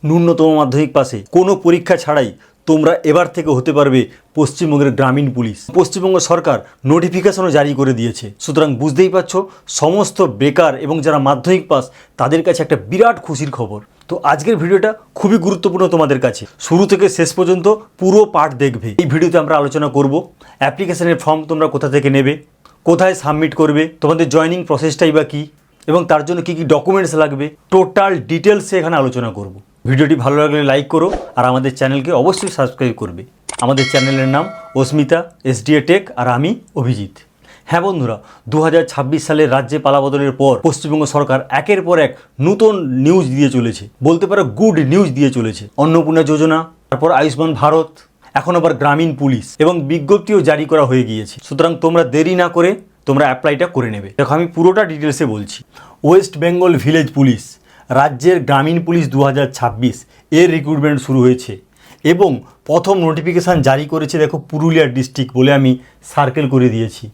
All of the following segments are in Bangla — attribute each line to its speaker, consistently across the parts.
Speaker 1: ন্যূনতম মাধ্যমিক পাশে কোনো পরীক্ষা ছাড়াই তোমরা এবার থেকে হতে পারবে পশ্চিমবঙ্গের গ্রামীণ পুলিশ। পশ্চিমবঙ্গ সরকার নোটিফিকেশনও জারি করে দিয়েছে। সুতরাং বুঝতেই পারছো সমস্ত বেকার এবং যারা মাধ্যমিক পাস তাদের কাছে একটা বিরাট খুশির খবর। তো আজকের ভিডিওটা খুবই গুরুত্বপূর্ণ তোমাদের কাছে, শুরু থেকে শেষ পর্যন্ত পুরো পার্ট দেখবে। এই ভিডিওতে আমরা আলোচনা করব অ্যাপ্লিকেশনের ফর্ম তোমরা কোথা থেকে নেবে, কোথায় সাবমিট করবে, তোমাদের জয়নিং প্রসেসটাই বা কী, এবং তার জন্য কী কী ডকুমেন্টস লাগবে, টোটাল ডিটেলসে এখানে আলোচনা করব। ভিডিওটি ভালো লাগলে লাইক করো আর আমাদের চ্যানেলকে অবশ্যই সাবস্ক্রাইব করবে। আমাদের চ্যানেলের নাম অস্মিতা এসডিএ টেক আর আমি অভিজিৎ। হ্যাঁ বন্ধুরা, 2026 সালের রাজ্যে পালাবদলের পর পশ্চিমবঙ্গ সরকার একের পর এক নতুন নিউজ দিয়ে চলেছে, বলতে পারো গুড নিউজ দিয়ে চলেছে। অন্নপূর্ণা যোজনা, তারপর আয়ুষ্মান ভারত, এখন আবার গ্রামীণ পুলিশ এবং বিজ্ঞপ্তিও জারি করা হয়ে গিয়েছে। সুতরাং তোমরা দেরি না করে তোমরা অ্যাপ্লাইটা করে নেবে। দেখো আমি পুরোটা ডিটেলসে বলছি। ওয়েস্ট বেঙ্গল ভিলেজ পুলিশ, রাজ্যের গ্রামীণ পুলিশ 2026 এর রিক্রুটমেন্ট শুরু হয়েছে এবং প্রথম নোটিফিকেশান জারি করেছে দেখো পুরুলিয়া ডিস্ট্রিক্ট বলে আমি সার্কেল করে দিয়েছি।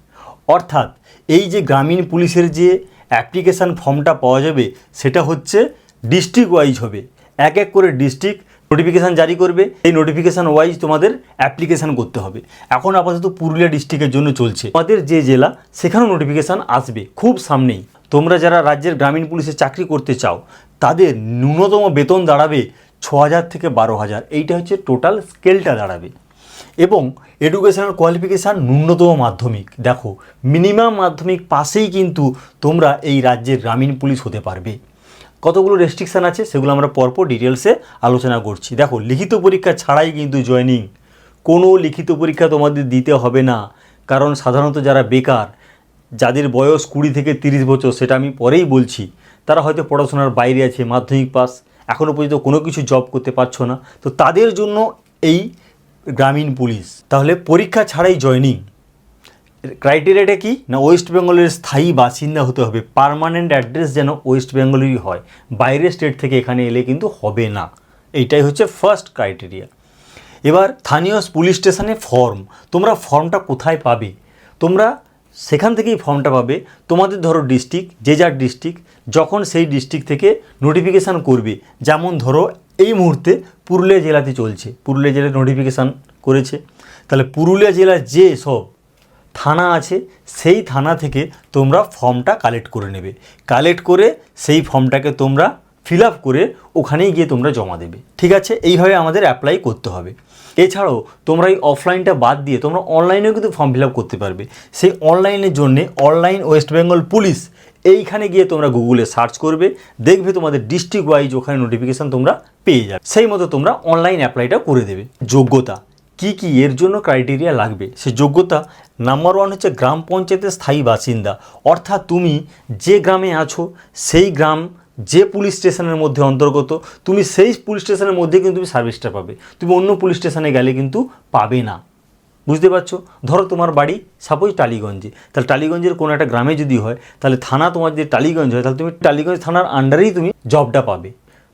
Speaker 1: অর্থাৎ এই যে গ্রামীণ পুলিশের যে অ্যাপ্লিকেশান ফর্মটা পাওয়া যাবে সেটা হচ্ছে ডিস্ট্রিক্ট ওয়াইজ হবে, এক এক করে ডিস্ট্রিক্ট নোটিফিকেশান জারি করবে। এই নোটিফিকেশান ওয়াইজ তোমাদের অ্যাপ্লিকেশান করতে হবে। এখন আপাতত পুরুলিয়া ডিস্ট্রিক্টের জন্য চলছে, আমাদের যে জেলা সেখানেও নোটিফিকেশান আসবে খুব সামনেই। তোমরা যারা রাজ্যের গ্রামীণ পুলিশে চাকরি করতে চাও তাদের ন্যূনতম বেতন দাঁড়াবে 6,000 থেকে 12,000, এইটা হচ্ছে টোটাল স্কেলটা দাঁড়াবে। এবং এডুকেশনাল কোয়ালিফিকেশান ন্যূনতম মাধ্যমিক। দেখো মিনিমাম মাধ্যমিক পাশেই কিন্তু তোমরা এই রাজ্যের গ্রামীণ পুলিশ হতে পারবে। কতগুলো রেস্ট্রিকশান আছে সেগুলো আমরা পরপর ডিটেলসে আলোচনা করছি। দেখো লিখিত পরীক্ষা ছাড়াই কিন্তু জয়েনিং, কোনো লিখিত পরীক্ষা তোমাদের দিতে হবে না। কারণ সাধারণত যারা বেকার, যাদের বয়স 20 থেকে 30 বছর, সেটা আমি পরেই বলছি, তারা হয়তো পড়াশোনার বাইরে আছে, মাধ্যমিক পাস, এখনও পর্যন্ত কোনো কিছু জব করতে পারছো না, তো তাদের জন্য এই গ্রামীণ পুলিশ। তাহলে পরীক্ষা ছাড়াই জয়নিং। ক্রাইটেরিয়াটা কি না, ওয়েস্ট বেঙ্গলের স্থায়ী বাসিন্দা হতে হবে, পার্মানেন্ট অ্যাড্রেস যেন ওয়েস্ট বেঙ্গলেরই হয়, বাইরের স্টেট থেকে এখানে এলে কিন্তু হবে না। এইটাই হচ্ছে ফার্স্ট ক্রাইটেরিয়া। এবার স্থানীয় পুলিশ স্টেশনে ফর্ম, তোমরা ফর্মটা কোথায় পাবে? তোমরা সেখান থেকেই ফর্মটা পাবে। তোমাদের ধরো ডিস্ট্রিক্ট, যে যার ডিস্ট্রিক্ট, যখন সেই ডিস্ট্রিক্ট থেকে নোটিফিকেশান করবে, যেমন ধরো এই মুহূর্তে পুরুলিয়া জেলাতে চলছে, পুরুলিয়া জেলায় নোটিফিকেশান করেছে, তাহলে পুরুলিয়া জেলার যে সব থানা আছে সেই থানা থেকে তোমরা ফর্মটা কালেক্ট করে নেবে। কালেক্ট করে সেই ফর্মটাকে তোমরা ফিল আপ করে ওখানেই গিয়ে তোমরা জমা দেবে। ঠিক আছে, এইভাবে আমাদের অ্যাপ্লাই করতে হবে। এছাড়াও তোমরা এই অফলাইনটা বাদ দিয়ে তোমরা অনলাইনেও কিন্তু ফর্ম ফিল আপ করতে পারবে। সেই অনলাইনের জন্যে অনলাইন ওয়েস্ট বেঙ্গল পুলিশ, এইখানে গিয়ে তোমরা গুগলে সার্চ করবে, দেখবে তোমাদের ডিস্ট্রিক্ট ওয়াইজ ওখানে নোটিফিকেশান তোমরা পেয়ে যাবে। সেই মতো তোমরা অনলাইন অ্যাপ্লাইটা করে দেবে। যোগ্যতা কি কি এর জন্য ক্রাইটেরিয়া লাগবে, সে যোগ্যতা নাম্বার 1 হচ্ছে গ্রাম পঞ্চায়েতের স্থায়ী বাসিন্দা। অর্থাৎ তুমি যে গ্রামে আছো সেই গ্রাম যে পুলিশ স্টেশনের মধ্যে অন্তর্গত, তুমি সেই পুলিশ স্টেশনের মধ্যে কিন্তু তুমি সার্ভিসটা পাবে। তুমি অন্য পুলিশ স্টেশনে গেলে কিন্তু পাবে না। বুঝতে পারছো? ধরো তোমার বাড়ি সাপোজ টালিগঞ্জে, তাহলে টালিগঞ্জের কোনো একটা গ্রামে যদি হয়, তাহলে থানা তোমার যে টালিগঞ্জ হয়, তাহলে তুমি টালিগঞ্জ থানার আন্ডারেই তুমি জবটা পাবে।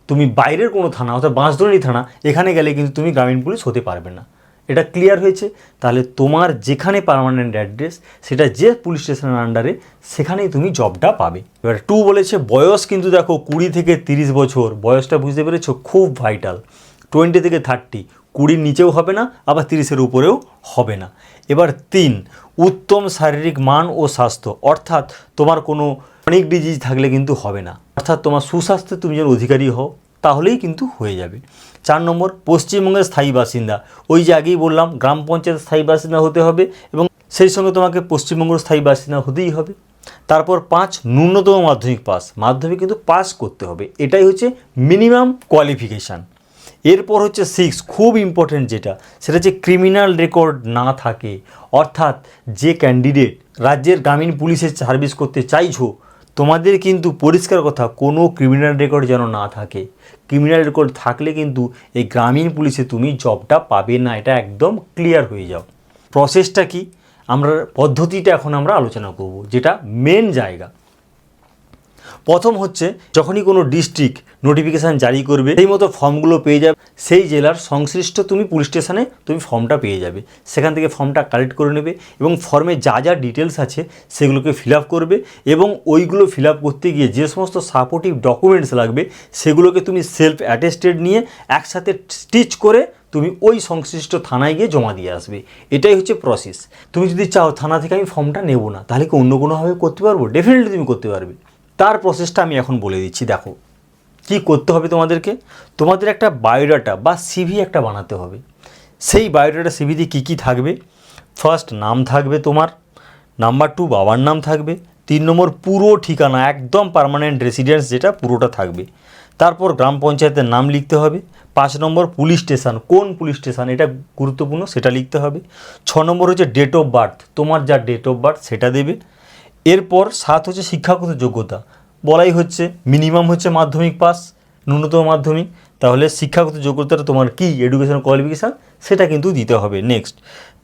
Speaker 1: তুমি বাইরের কোনো থানা অর্থাৎ বাঁশদ্রোণী থানা এখানে গেলে কিন্তু তুমি গ্রামীণ পুলিশ হতে পারবে না। এটা ক্লিয়ার হয়েছে? তাহলে তোমার যেখানে পার্মানেন্ট অ্যাড্রেস সেটা যে পুলিশ স্টেশনের আন্ডারে, সেখানেই তুমি জবটা পাবে। এবার 2 বলেছে বয়স, কিন্তু দেখো 20 থেকে 30 বছর বয়সটা বুঝতে পেরেছো, খুব ভাইটাল। 20 থেকে 30, 20 নিচেও হবে না, আবার 30-এর উপরেও হবে না। এবার 3, উত্তম শারীরিক মান ও স্বাস্থ্য, অর্থাৎ তোমার কোনো ক্রনিক ডিজিজ থাকলে কিন্তু হবে না, অর্থাৎ তোমার সুস্বাস্থ্যের তুমি যেন অধিকারী হও, তাহলেই কিন্তু হয়ে যাবে। 4 নম্বর পশ্চিমবঙ্গের স্থায়ী বাসিন্দা, ওই যে আগেই বললাম গ্রাম পঞ্চায়েতের স্থায়ী বাসিন্দা হতে হবে এবং সেই সঙ্গে তোমাকে পশ্চিমবঙ্গের স্থায়ী বাসিন্দা হতেই হবে। তারপর 5 ন্যূনতম মাধ্যমিক পাস, মাধ্যমিক কিন্তু পাস করতে হবে, এটাই হচ্ছে মিনিমাম কোয়ালিফিকেশান। এরপর হচ্ছে 6, খুব ইম্পর্টেন্ট যেটা, সেটা হচ্ছে ক্রিমিনাল রেকর্ড না থাকে। অর্থাৎ যে ক্যান্ডিডেট রাজ্যের গ্রামীণ পুলিশে সার্ভিস করতে চাইছো, তোমাদের কিন্তু পরিষ্কার কথা কোনো ক্রিমিনাল রেকর্ড যেন না থাকে। ক্রিমিনাল রেকর্ড থাকলে কিন্তু এই গ্রামীণ পুলিশে তুমি জবটা পাবে না, এটা একদম ক্লিয়ার হয়ে যাও। প্রসেসটা কি, আমরা পদ্ধতিটা এখন আমরা আলোচনা করব, যেটা মেন জায়গা। প্রথম হচ্ছে যখনই কোনো ডিস্ট্রিক্ট নোটিফিকেশান জারি করবে সেই মতো ফর্মগুলো পেয়ে যাবে, সেই জেলার সংশ্লিষ্ট তুমি পুলিশ স্টেশনে তুমি ফর্মটা পেয়ে যাবে, সেখান থেকে ফর্মটা কালেক্ট করে নেবে এবং ফর্মে যা যা ডিটেলস আছে সেগুলোকে ফিল আপ করবে এবং ওইগুলো ফিল আপ করতে গিয়ে যে সমস্ত সাপোর্টিভ ডকুমেন্টস লাগবে সেগুলোকে তুমি সেলফ অ্যাটেস্টেড নিয়ে একসাথে স্টিচ করে তুমি ওই সংশ্লিষ্ট থানায় গিয়ে জমা দিয়ে আসবে। এটাই হচ্ছে প্রসেস। তুমি যদি চাও থানা থেকে আমি ফর্মটা নেব না, তাহলে কি অন্য কোনোভাবে করতে পারবো? ডেফিনেটলি তুমি করতে পারবে। তার প্রসেসটা আমি এখন বলে দিচ্ছি। দেখো কি করতে হবে তোমাদেরকে, তোমাদের একটা বায়োডাটা বা সিভি একটা বানাতে হবে। সেই বায়োডাটা সিভিতে কী কী থাকবে? ফার্স্ট নাম থাকবে তোমার, নাম্বার 2 বাবার নাম থাকবে, 3 নম্বর পুরো ঠিকানা একদম পার্মানেন্ট রেসিডেন্স যেটা পুরোটা থাকবে, তারপর গ্রাম পঞ্চায়েতের নাম লিখতে হবে, 5 নম্বর পুলিশ স্টেশন, কোন পুলিশ স্টেশন এটা গুরুত্বপূর্ণ সেটা লিখতে হবে, 6 নম্বর হচ্ছে ডেট অফ বার্থ, তোমার যা ডেট অফ বার্থ সেটা দেবে। এরপর 7 হচ্ছে শিক্ষাগত যোগ্যতা, বলাই হচ্ছে মিনিমাম হচ্ছে মাধ্যমিক পাস, ন্যূনতম মাধ্যমিক, তাহলে শিক্ষাগত যোগ্যতাটা তোমার কি এডুকেশন কোয়ালিফিকেশান সেটা কিন্তু দিতে হবে। নেক্সট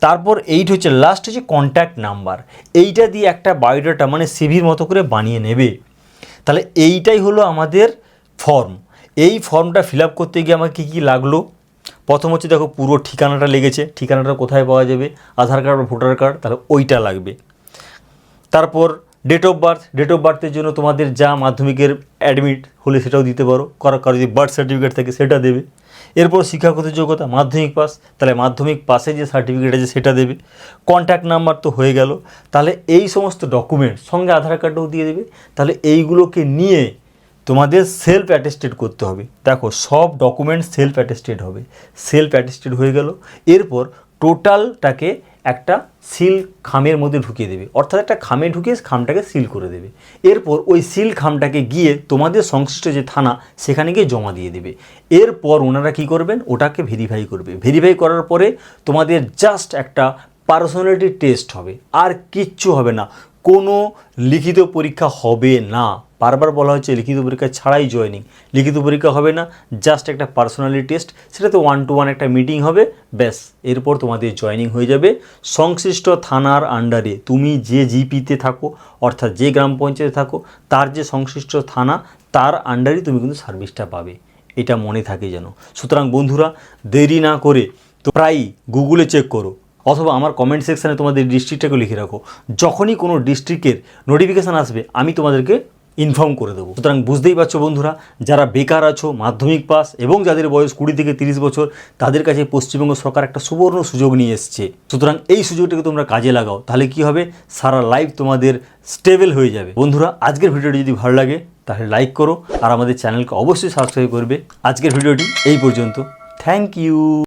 Speaker 1: তারপর 8 হচ্ছে লাস্ট হচ্ছে কন্ট্যাক্ট নাম্বার, এইটা দিয়ে একটা বায়োডাটা মানে সিভির মতো করে বানিয়ে নেবে। তাহলে এইটাই হলো আমাদের ফর্ম। এই ফর্মটা ফিল আপ করতে গিয়ে আমার কী কী লাগলো, প্রথম হচ্ছে দেখো পুরো ঠিকানাটা লেগেছে, ঠিকানাটা কোথায় পাওয়া যাবে, আধার কার্ড বা ভোটার কার্ড, তাহলে ওইটা লাগবে। তারপর date of birth, date of বার্থের জন্য তোমাদের যা মাধ্যমিকের অ্যাডমিট হলে সেটাও দিতে পারো, কারো যদি বার্থ সার্টিফিকেট থাকে সেটা দেবে। এরপর শিক্ষাগত যোগ্যতা মাধ্যমিক পাস, তাহলে মাধ্যমিক পাসে যে সার্টিফিকেট আছে সেটা দেবে। কন্ট্যাক্ট নাম্বার তো হয়ে গেল, তাহলে এই সমস্ত ডকুমেন্টস সঙ্গে আধার কার্ডও দিয়ে দেবে। তাহলে এইগুলোকে নিয়ে তোমাদের সেলফ অ্যাটেস্টেড করতে হবে। দেখো সব ডকুমেন্টস সেলফ অ্যাটেস্টেড হবে, সেলফ অ্যাটেস্টেড হয়ে গেল। এরপর টোটালটাকে একটা সিল খামের মধ্যে ঢুকিয়ে দেবে, অর্থাৎ একটা খামে ঢুকিয়ে খামটাকে সিল করে দেবে। এরপর ওই সিল খামটাকে গিয়ে তোমাদের সংশ্লিষ্ট যে থানা সেখানে গিয়ে জমা দিয়ে দেবে। এরপর ওনারা কী করবেন, ওটাকে ভেরিফাই করবে। ভেরিফাই করার পরে তোমাদের জাস্ট একটা পার্সোনালিটি টেস্ট হবে, আর কিচ্ছু হবে না। কোনো লিখিত পরীক্ষা হবে না, বারবার বলা হচ্ছে লিখিত পরীক্ষা ছাড়াই জয়েনিং, লিখিত পরীক্ষা হবে না, জাস্ট একটা পার্সোনালিটি টেস্ট, সেটাতে 1-to-1 একটা মিটিং হবে, ব্যাস। এরপর তোমাদের জয়েনিং হয়ে যাবে সংশ্লিষ্ট থানার আন্ডারে। তুমি যে জিপিতে থাকো অর্থাৎ যে গ্রাম পঞ্চায়েতে থাকো তার যে সংশ্লিষ্ট থানা তার আন্ডারেই তুমি কিন্তু সার্ভিসটা পাবে, এটা মনে থাকে যেন। সুতরাং বন্ধুরা দেরি না করে তো প্রায়ই গুগলে চেক করো অথবা আমার কমেন্ট সেকশানে তোমাদের ডিস্ট্রিক্টটাকে লিখে রাখো, যখনই কোনো ডিস্ট্রিক্টের নোটিফিকেশান আসবে আমি তোমাদেরকে ইনফর্ম করে দেবো। সুতরাং বুঝতেই পারছো বন্ধুরা, যারা বেকার আছো, মাধ্যমিক পাস এবং যাদের বয়স 20 থেকে 30 বছর, তাদের কাছে পশ্চিমবঙ্গ সরকার একটা সুবর্ণ সুযোগ নিয়ে এসছে। সুতরাং এই সুযোগটাকে তোমরা কাজে লাগাও, তাহলে কি হবে, সারা লাইফ তোমাদের স্টেবল হয়ে যাবে। বন্ধুরা আজকের ভিডিওটি যদি ভালো লাগে তাহলে লাইক করো আর আমাদের চ্যানেলকে অবশ্যই সাবস্ক্রাইব করবে। আজকের ভিডিওটি এই পর্যন্ত, থ্যাংক ইউ।